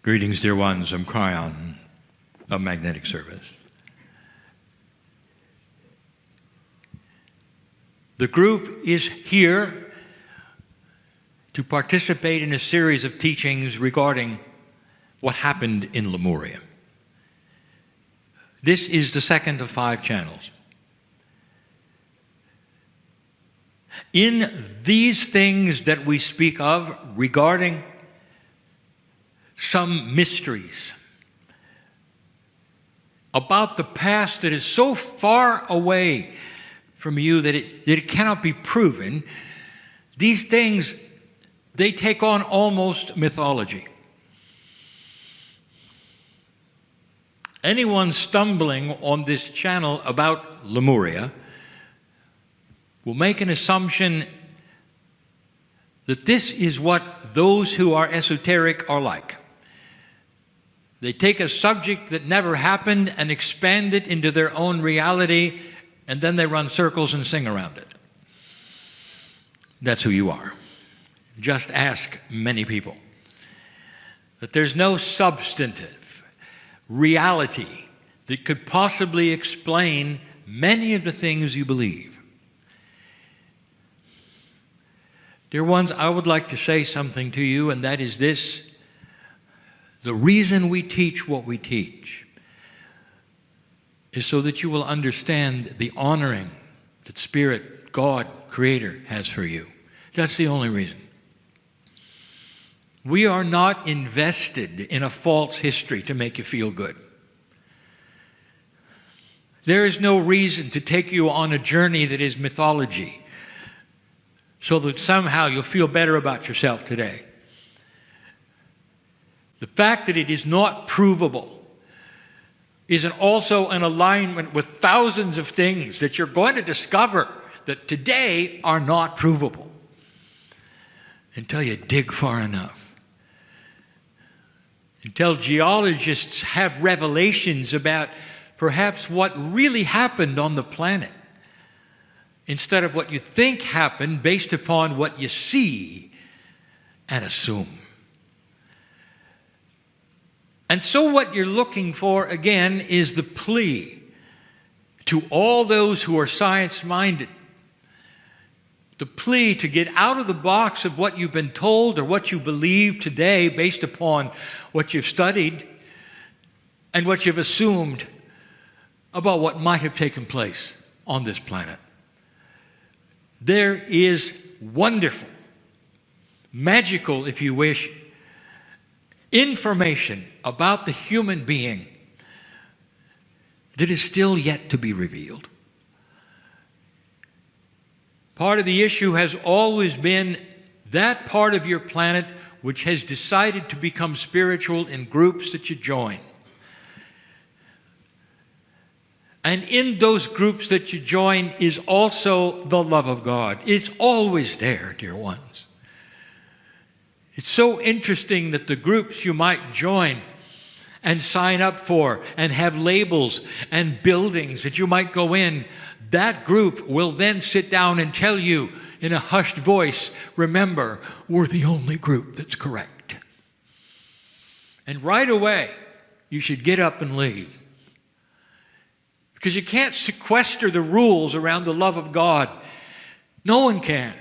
Greetings, dear ones. I'm Cryon of Magnetic Service. The group is here to participate in a series of teachings regarding what happened in Lemuria. This is the second of 5 channels. In these things that we speak of regarding some mysteries about the past that is so far away from you that it cannot be proven, these things, they take on almost mythology. Anyone stumbling on this channel about Lemuria will make an assumption that this is what those who are esoteric are like. They take a subject that never happened and expand it into their own reality, and then they run circles and sing around it. That's who you are. Just ask many people. That there's no substantive reality that could possibly explain many of the things you believe. Dear ones, I would like to say something to you, and that is this. The reason we teach what we teach is so that you will understand the honoring that Spirit, God, Creator has for you. That's the only reason. We are not invested in a false history to make you feel good. There is no reason to take you on a journey that is mythology so that somehow you'll feel better about yourself today. The fact that it is not provable is also an alignment with thousands of things that you're going to discover that today are not provable until you dig far enough. Until geologists have revelations about perhaps what really happened on the planet instead of what you think happened based upon what you see and assume. And so what you're looking for, again, is the plea to all those who are science-minded. The plea to get out of the box of what you've been told or what you believe today based upon what you've studied and what you've assumed about what might have taken place on this planet. There is wonderful, magical, if you wish, information about the human being that is still yet to be revealed. Part of the issue has always been that part of your planet which has decided to become spiritual in groups that you join. And in those groups that you join is also the love of God. It's always there, dear ones. It's so interesting that the groups you might join and sign up for and have labels and buildings that you might go in, that group will then sit down and tell you in a hushed voice, remember, we're the only group that's correct. And right away, you should get up and leave. Because you can't sequester the rules around the love of God. No one can.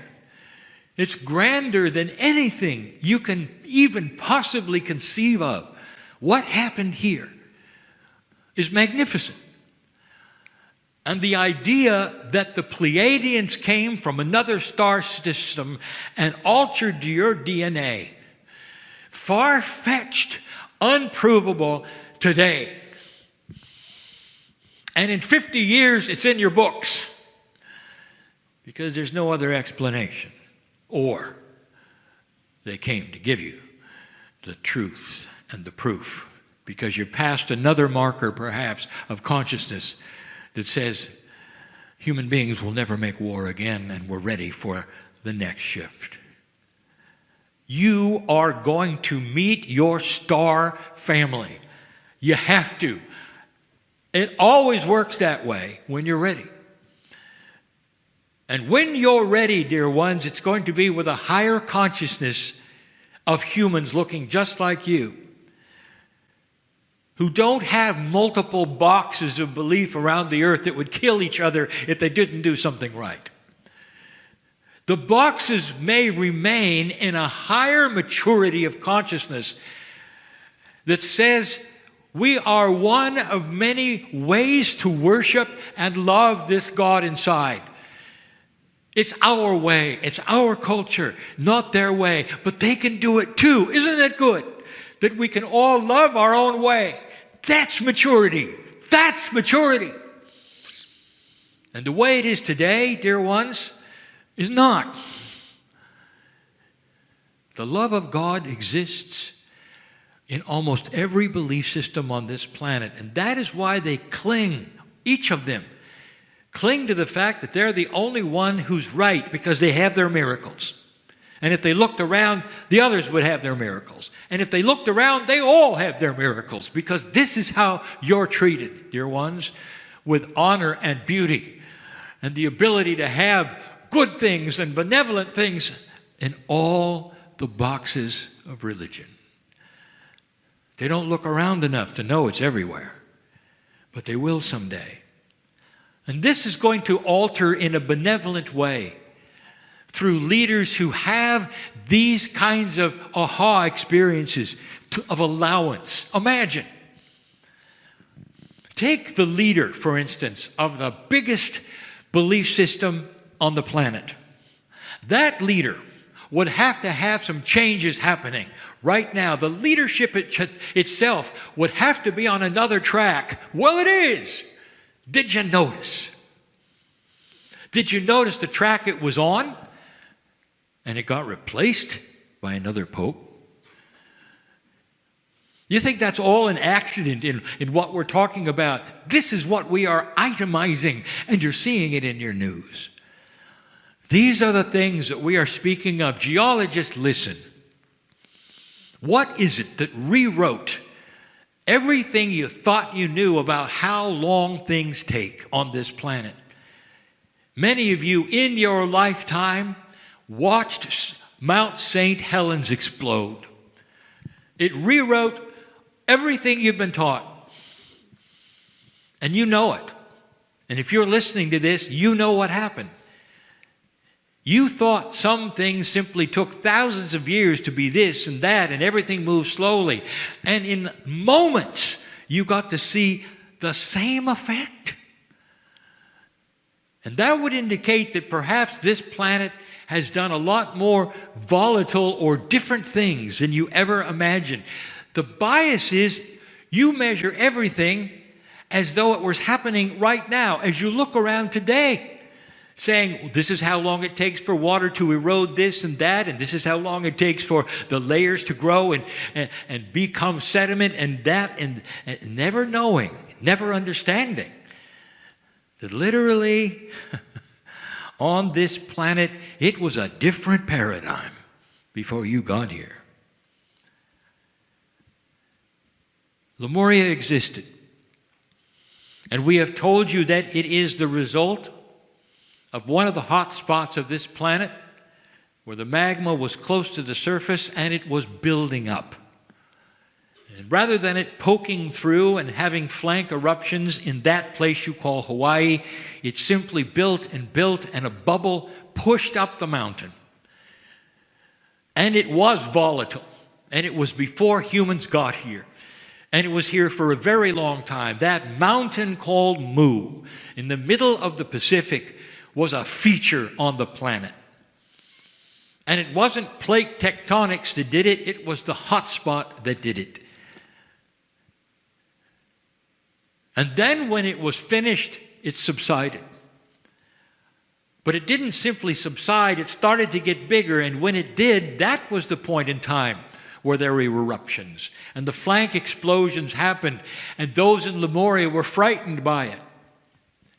It's grander than anything you can even possibly conceive of. What happened here is magnificent. And the idea that the Pleiadians came from another star system and altered your DNA, far-fetched, unprovable today. And in 50 years, it's in your books because there's no other explanation. Or they came to give you the truth and the proof because you're past another marker, perhaps, of consciousness that says human beings will never make war again and we're ready for the next shift. You are going to meet your star family. You have to. It always works that way when you're ready. And when you're ready, dear ones, it's going to be with a higher consciousness of humans looking just like you. who don't have multiple boxes of belief around the earth that would kill each other if they didn't do something right. The boxes may remain in a higher maturity of consciousness that says we are one of many ways to worship and love this God inside. It's our way, it's our culture, not their way, but they can do it too. Isn't it good that we can all love our own way? That's maturity. That's maturity. And the way it is today, dear ones, is not. The love of God exists in almost every belief system on this planet. And that is why they cling, each of them, cling to the fact that they're the only one who's right because they have their miracles. And if they looked around, the others would have their miracles. And if they looked around, they all have their miracles, because this is how you're treated, dear ones, with honor and beauty and the ability to have good things and benevolent things in all the boxes of religion. They don't look around enough to know it's everywhere, but they will someday. And this is going to alter in a benevolent way through leaders who have these kinds of aha experiences of allowance. Imagine. Take the leader, for instance, of the biggest belief system on the planet. That leader would have to have some changes happening right now. The leadership itself would have to be on another track. Well, it is. Did you notice? Did you notice the track it was on? And it got replaced by another pope? You think that's all an accident in what we're talking about? This is what we are itemizing, and you're seeing it in your news. These are the things that we are speaking of. Geologists, listen. What is it that rewrote everything you thought you knew about how long things take on this planet? Many of you in your lifetime watched Mount St. Helens explode. It rewrote everything you've been taught. And you know it. And if you're listening to this, you know what happened. You thought some things simply took thousands of years to be this and that, and everything moved slowly. And in moments, you got to see the same effect. And that would indicate that perhaps this planet has done a lot more volatile or different things than you ever imagined. The bias is you measure everything as though it was happening right now, as you look around today, saying this is how long it takes for water to erode this and that, and this is how long it takes for the layers to grow and become sediment and that, and never knowing, never understanding that literally on this planet it was a different paradigm before you got here. Lemuria existed. And we have told you that it is the result of one of the hot spots of this planet where the magma was close to the surface and it was building up. And rather than it poking through and having flank eruptions in that place you call Hawaii, it simply built and a bubble pushed up the mountain. And it was volatile. And it was before humans got here. And it was here for a very long time. That mountain called Mu, in the middle of the Pacific, was a feature on the planet. And it wasn't plate tectonics that did it, it was the hot spot that did it. And then when it was finished, it subsided. But it didn't simply subside, it started to get bigger, and when it did, that was the point in time where there were eruptions. And the flank explosions happened, and those in Lemuria were frightened by it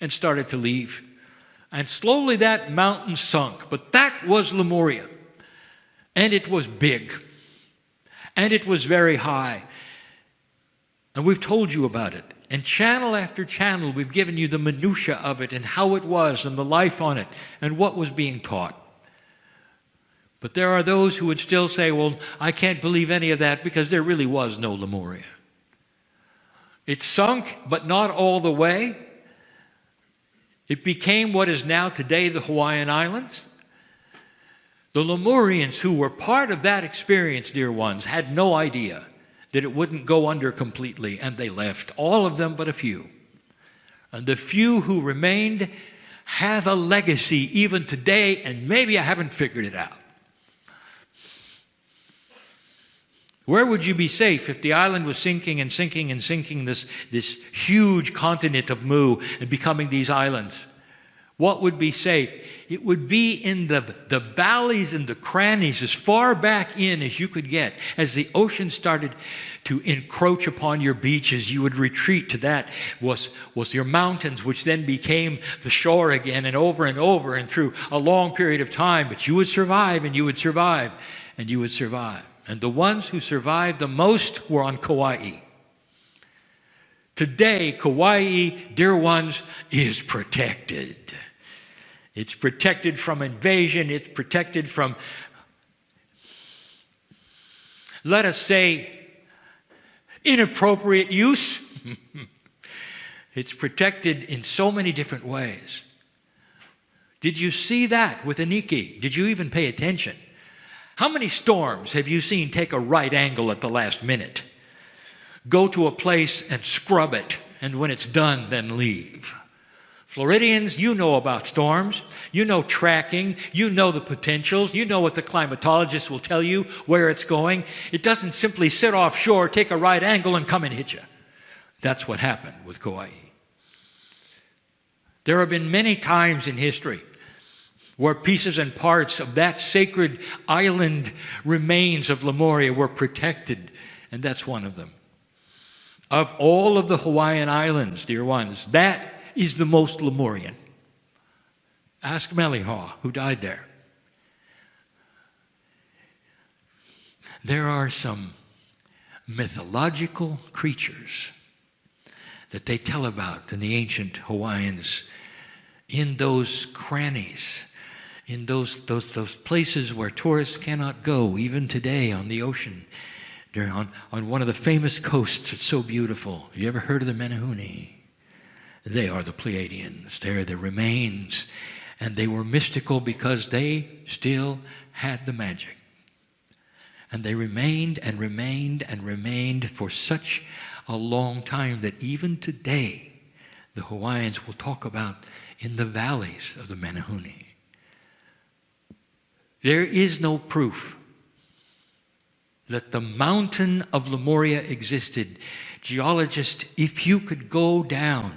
and started to leave. And slowly that mountain sunk, but that was Lemuria. And it was big. And it was very high. And we've told you about it. And channel after channel, we've given you the minutiae of it and how it was and the life on it and what was being taught. But there are those who would still say, well, I can't believe any of that because there really was no Lemuria. It sunk, but not all the way. It became what is now today the Hawaiian Islands. The Lemurians, who were part of that experience, dear ones, had no idea that it wouldn't go under completely, and they left, all of them but a few. And the few who remained have a legacy even today, and maybe I haven't figured it out. Where would you be safe if the island was sinking and sinking and sinking, this huge continent of Mu and becoming these islands? What would be safe? It would be in the valleys and the crannies as far back in as you could get. As the ocean started to encroach upon your beaches, you would retreat to that was your mountains, which then became the shore again, and over and through a long period of time. But you would survive, and you would survive, and you would survive. And the ones who survived the most were on Kauai. Today, Kauai, dear ones, is protected. It's protected from invasion. It's protected from, let us say, inappropriate use. It's protected in so many different ways. Did you see that with Iniki? Did you even pay attention? How many storms have you seen take a right angle at the last minute? Go to a place and scrub it, and when it's done, then leave. Floridians, you know about storms. You know tracking. You know the potentials. You know what the climatologists will tell you, where it's going. It doesn't simply sit offshore, take a right angle, and come and hit you. That's what happened with Kauai. There have been many times in history where pieces and parts of that sacred island remains of Lemuria were protected, and that's one of them. Of all of the Hawaiian Islands, dear ones, that is the most Lemurian. Ask Melihaw, who died there. There are some mythological creatures that they tell about in the ancient Hawaiians in those crannies, in those places where tourists cannot go, even today on the ocean. They're on one of the famous coasts. It's so beautiful. You ever heard of the Menehune? They are the Pleiadians. They're the remains. And they were mystical because they still had the magic. And they remained and remained and remained for such a long time that even today, the Hawaiians will talk about in the valleys of the Menehune. There is no proof that the mountain of Lemuria existed. Geologists, if you could go down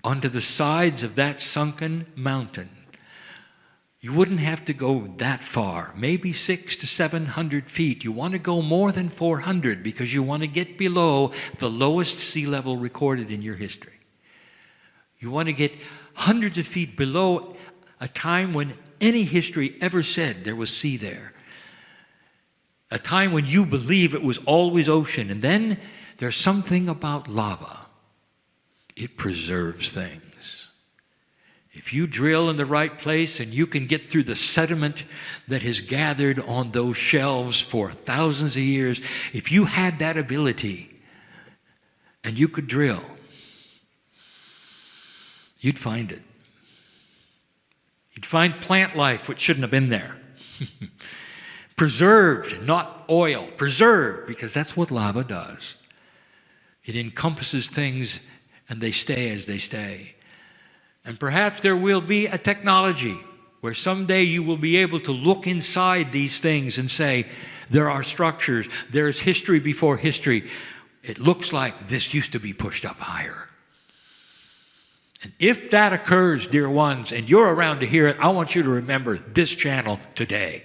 onto the sides of that sunken mountain, you wouldn't have to go that far, maybe 600 to 700 feet. You want to go more than 400 because you want to get below the lowest sea level recorded in your history. You want to get hundreds of feet below a time when any history ever said there was sea there. A time when you believe it was always ocean. And then there's something about lava. It preserves things. If you drill in the right place and you can get through the sediment that has gathered on those shelves for thousands of years, if you had that ability and you could drill, you'd find it. You'd find plant life which shouldn't have been there. Preserved, not oil. Preserved, because that's what lava does. It encompasses things and they stay as they stay. And perhaps there will be a technology where someday you will be able to look inside these things and say, there are structures, there's history before history. It looks like this used to be pushed up higher. And if that occurs, dear ones, and you're around to hear it, I want you to remember this channel today.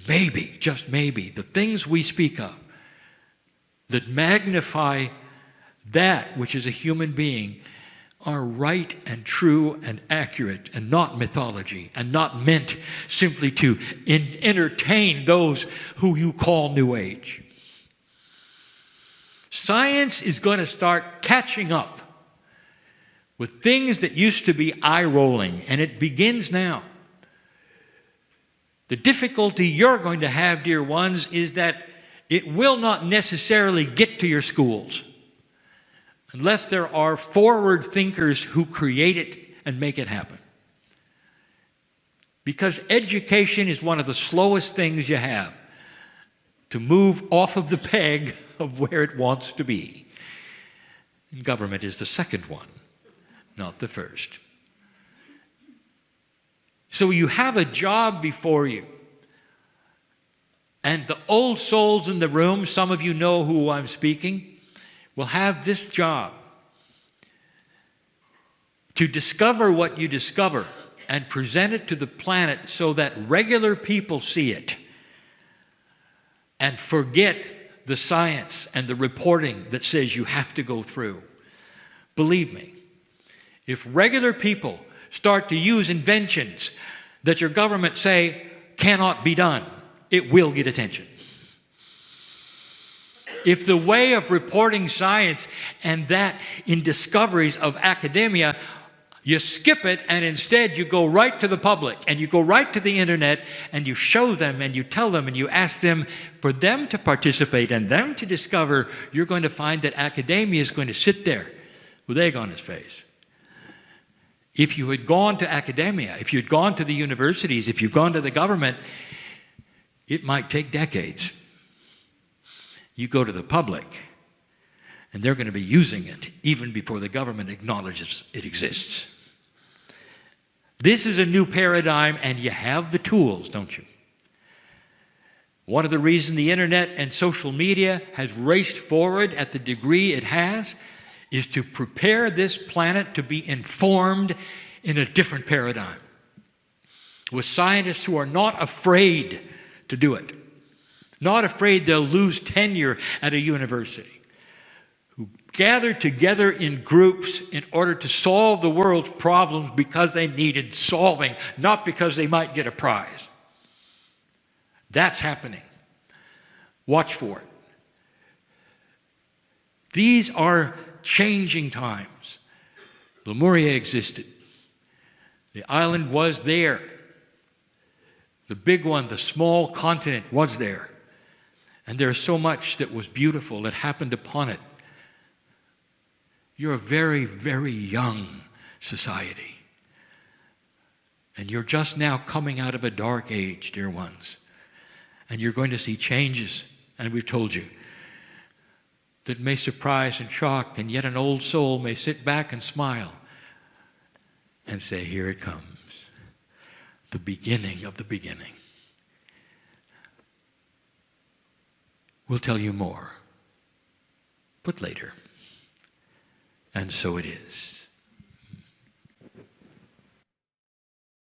Maybe, just maybe, the things we speak of that magnify that which is a human being are right and true and accurate and not mythology and not meant simply to entertain those who you call New Age. Science is going to start catching up with things that used to be eye-rolling, and it begins now. The difficulty you're going to have, dear ones, is that it will not necessarily get to your schools. unless there are forward thinkers who create it and make it happen. Because education is one of the slowest things you have to move off of the peg of where it wants to be. And government is the second one, not the first. So you have a job before you. And the old souls in the room, some of you know who I'm speaking, will have this job to discover what you discover and present it to the planet so that regular people see it and forget the science and the reporting that says you have to go through. Believe me, if regular people start to use inventions that your government say cannot be done, it will get attention. If the way of reporting science and that in discoveries of academia, you skip it and instead you go right to the public and you go right to the internet and you show them and you tell them and you ask them for them to participate and them to discover, you're going to find that academia is going to sit there with egg on its face. If you had gone to academia, if you had gone to the universities, if you'd gone to the government, it might take decades. You go to the public, and they're going to be using it even before the government acknowledges it exists. This is a new paradigm, and you have the tools, don't you? One of the reasons the internet and social media has raced forward at the degree it has is to prepare this planet to be informed in a different paradigm, with scientists who are not afraid to do it, not afraid they'll lose tenure at a university, who gather together in groups in order to solve the world's problems because they needed solving, not because they might get a prize. That's happening. Watch for it. These are changing times. Lemuria existed. The island was there. The big one, the small continent, was there. And there's so much that was beautiful that happened upon it. You're a very, very young society. And you're just now coming out of a dark age, dear ones. And you're going to see changes, and we've told you, that may surprise and shock, and yet an old soul may sit back and smile and say, here it comes, the beginning of the beginning. We'll tell you more, but later. And so it is.